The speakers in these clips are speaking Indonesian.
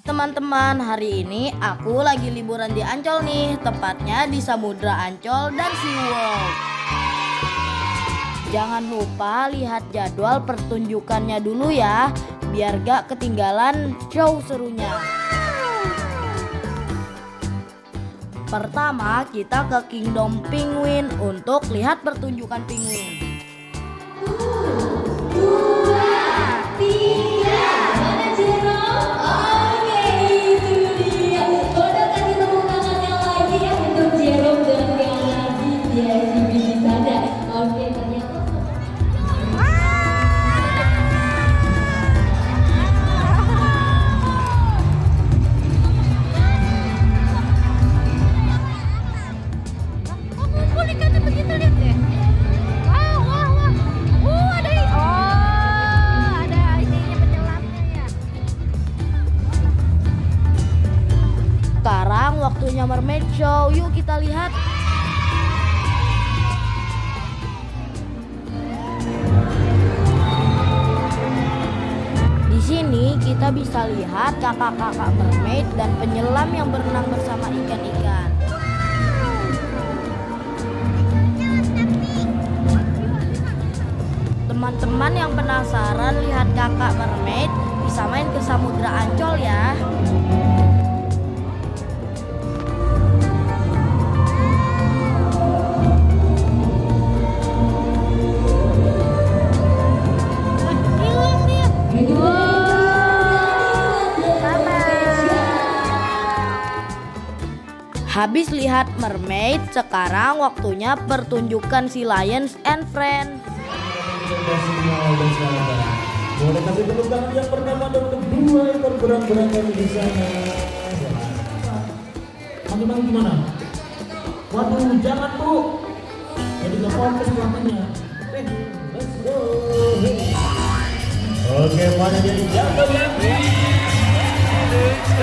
Teman-teman, hari ini aku lagi liburan di Ancol nih, tepatnya di Samudra Ancol dan SeaWorld. Jangan lupa lihat jadwal pertunjukannya dulu ya, biar gak ketinggalan show serunya. Pertama, kita ke Kingdom Penguin untuk lihat pertunjukan penguin. Sekarang waktunya mermaid show, yuk kita lihat. Di sini kita bisa lihat kakak-kakak mermaid dan penyelam yang berenang bersama ikan-ikan. Teman-teman yang penasaran lihat kakak mermaid bisa main ke Samudra Ancol ya. Habis lihat mermaid, sekarang waktunya pertunjukan Sea Lions and Friends. Boleh kasih tepuk tangan yang pertama dan kedua ekor berang-berang kami di sana. Teman-teman gimana? Waduh, jangan bu. Jadi nggak fokus waktunya. Let's go. Oke, mana jadi jatuh ya?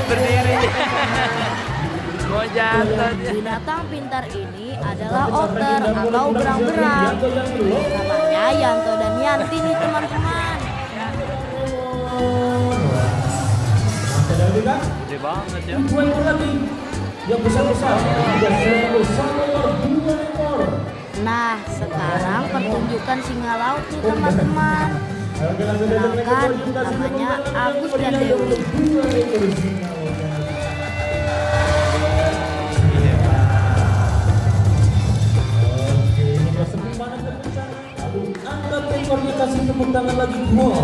Berdiri. Mau jatuh dia. Binatang pintar ini adalah otter atau berang-berang. Namanya Yanto dan Yanti nih teman-teman. Gede banget ya. Dua ekor lagi. Yang besar-besar. Dua ekor. Nah, sekarang pertunjukan singa laut nih teman-teman. Kenalkan, namanya Agus dan Dewi. Angkat ekornya, kasih tepuk tangan lagi semua.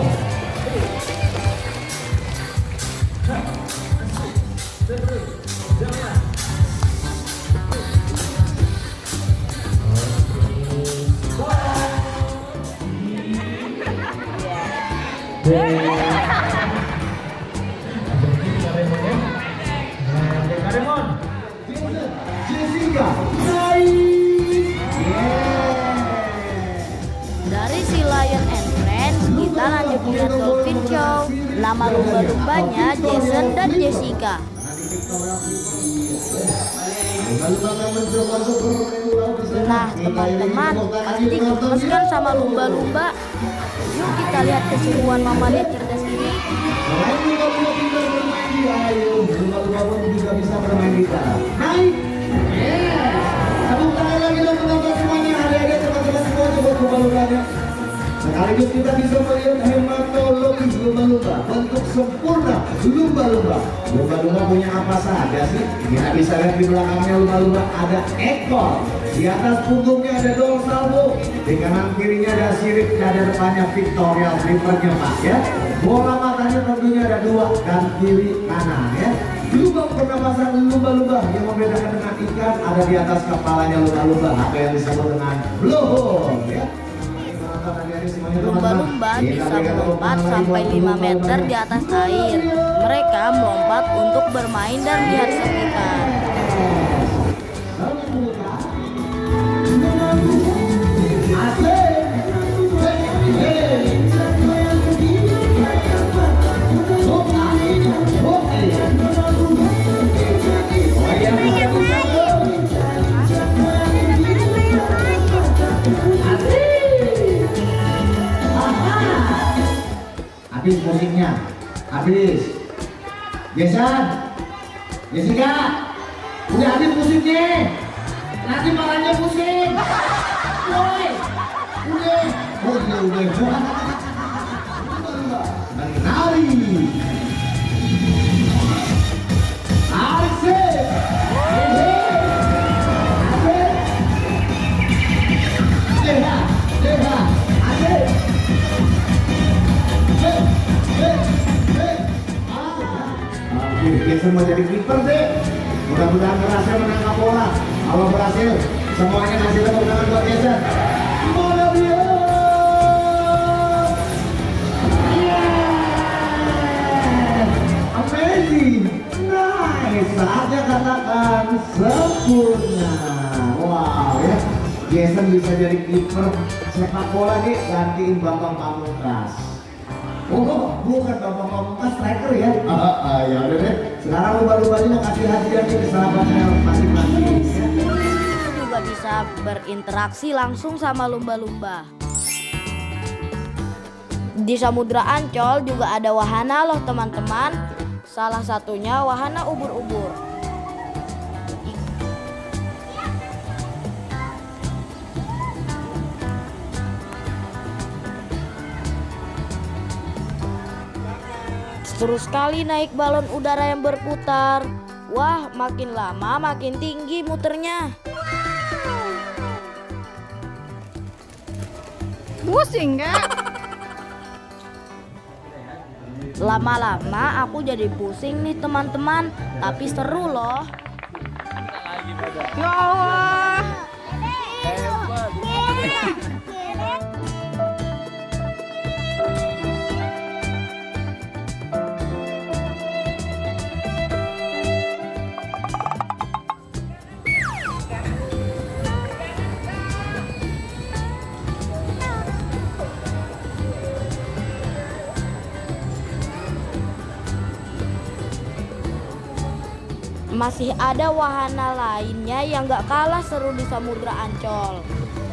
Jessica, Dari Sea Lion and Friends, kita lanjut lihat Dolphin Show. Nama lumba-lumbanya Jason dan Jessica. Nah teman-teman, pasti gemes kan sama lumba-lumba. Yuk kita lihat keseruan mamalia cerdas ini. Selain lumba-lumba pintar bermain di air, lumba-lumba pun juga bisa bermain di darat. Naik! Tepuk tangan lagi dong teman-teman semuanya. Adik-adik teman-teman semuanya buat lumba-lumbanya. Sekaligus kita bisa melihat hematologi lumba-lumba, bentuk sempurna lumba-lumba. Lumba-lumba punya apa saja sih? Kita bisa lihat di belakangnya lumba-lumba ada ekor. Di atas punggungnya ada dorsal bu. Di kanan kirinya ada sirip, ada depannya Victoria flippernya pak ya. Bola matanya tentunya ada dua, dan kiri kanan ya. Lubang pernapasan lumba-lumba yang membedakan dengan ikan ada di atas kepalanya lumba-lumba, apa yang disebut dengan blowhole ya. Lumba-lumba bisa melompat sampai 5 meter di atas air. Mereka melompat untuk bermain dan lihat sekitar. semuanya. Habis. Jason, Jessica, udah habis musiknya. Nanti marahnya pusing. Woi, udah. Oh iya udah. Nari. Asik. Jason mau jadi kiper deh. Mudah-mudahan berhasil menangkap bola. Kalau berhasil, semuanya kasih tepuk tangan buat Jason. Bola dia. Amazing. Nice. Saatnya katakan sempurna. Wow ya. Jason bisa jadi kiper sepak bola nih, gantiin Bambang Pamungkas. Oh, bukan Bambang Pamungkas, striker ya? Ya udah deh. Sekarang lumba-lumbanya mau kasih hadiah nih ke sahabatnya masing-masing. Juga bisa berinteraksi langsung sama lumba-lumba. Di Samudra Ancol juga ada wahana loh teman-teman. Salah satunya wahana ubur-ubur. Seru sekali naik balon udara yang berputar. Wah, makin lama makin tinggi muternya. Pusing gak? Lama-lama aku jadi pusing nih teman-teman. Tapi seru loh. Ya Allah. Masih ada wahana lainnya yang gak kalah seru di Samudra Ancol.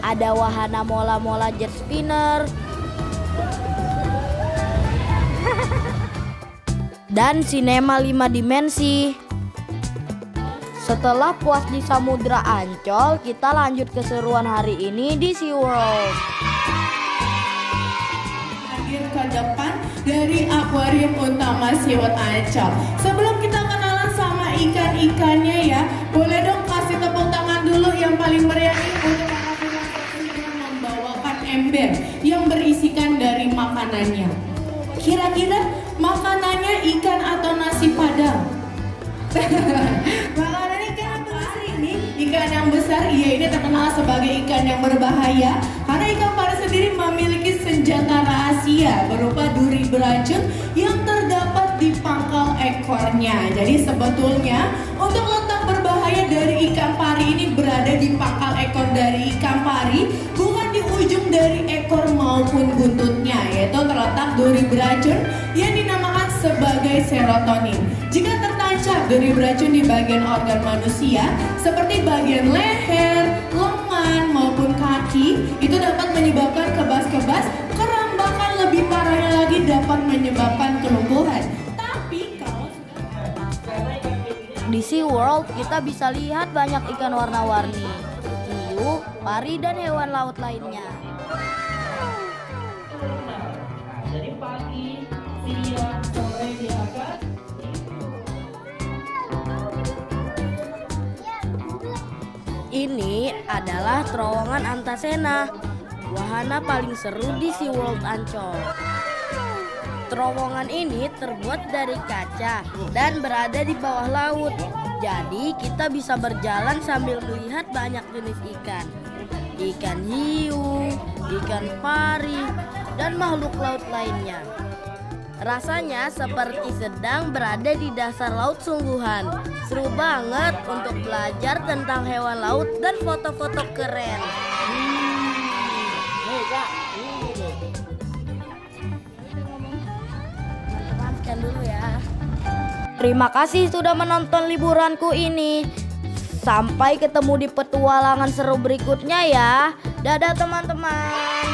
Ada wahana mola-mola jet spinner dan sinema 5 dimensi. Setelah puas di Samudra Ancol, kita lanjut keseruan hari ini di SeaWorld. Hadir ke depan dari akuarium utama SeaWorld Ancol. Sebelum kita kenalan sama ikan-ikannya ya, boleh dong kasih tepuk tangan dulu yang paling meriah ini untuk yang membawakan ember yang berisikan dari makanannya. Kira-kira makanannya ikan atau nasi padang? Makanan ikan apa ini? Ikan yang besar, iya ini terkenal sebagai ikan yang berbahaya karena ikan pari sendiri memiliki senjata rahasia berupa duri beracun yang terdapat di pangkal ekornya. Jadi sebetulnya untuk letak berbahaya dari ikan pari ini berada di pangkal ekor dari ikan pari, bukan di ujung dari ekor maupun buntutnya, yaitu terletak duri beracun yang dinamakan sebagai serotonin. Jika tertancap duri beracun di bagian organ manusia seperti bagian leher, lengan maupun kaki, itu dapat menyebabkan kebas-kebas, kerambakan, lebih parahnya lagi dapat menyebabkan kelumpuhan. Tapi kalau Di SeaWorld kita bisa lihat banyak ikan warna-warni, hiu, pari, dan hewan laut lainnya. jadi pagi, siang, sore di atas. Ini adalah terowongan Antasena, wahana paling seru di SeaWorld Ancol. Terowongan ini terbuat dari kaca dan berada di bawah laut. Jadi kita bisa berjalan sambil melihat banyak jenis ikan. Ikan hiu, ikan pari, dan makhluk laut lainnya. Rasanya seperti sedang berada di dasar laut sungguhan. Seru banget untuk belajar tentang hewan laut dan foto-foto keren. Maafkan dulu ya. Terima kasih sudah menonton liburanku ini. Sampai ketemu di petualangan seru berikutnya ya. Dadah teman-teman.